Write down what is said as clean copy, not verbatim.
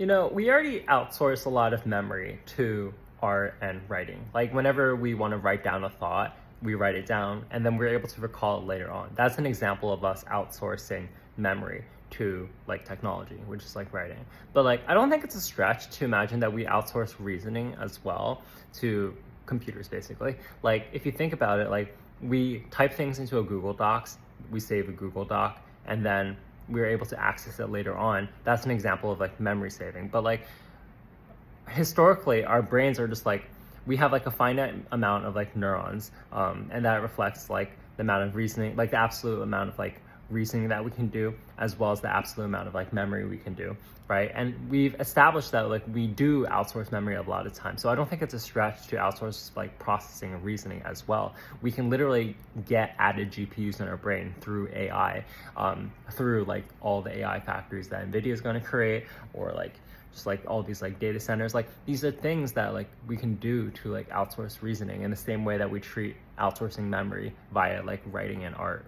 We already outsource a lot of memory to art and writing. Like whenever we want to write down a thought, we write it down and then we're able to recall it later on. That's an example of us outsourcing memory to like technology, which is like writing. But like, I don't think it's a stretch to imagine that we outsource reasoning as well to computers basically. Like if you think about it, like we type things into a Google Docs, we save a Google Doc, and then we're able to access it later on. That's an example of like memory saving. But like historically, our brains are just like, we have like a finite amount of like neurons, and that reflects like the amount of reasoning, like the absolute amount of like reasoning that we can do, as well as the absolute amount of like memory we can do, right? And we've established that like we do outsource memory a lot of times. So I don't think it's a stretch to outsource like processing and reasoning as well. We can literally get added GPUs in our brain through AI, through like all the AI factories that NVIDIA is going to create, or like just like all these like data centers. Like these are things that like we can do to like outsource reasoning in the same way that we treat outsourcing memory via like writing and art.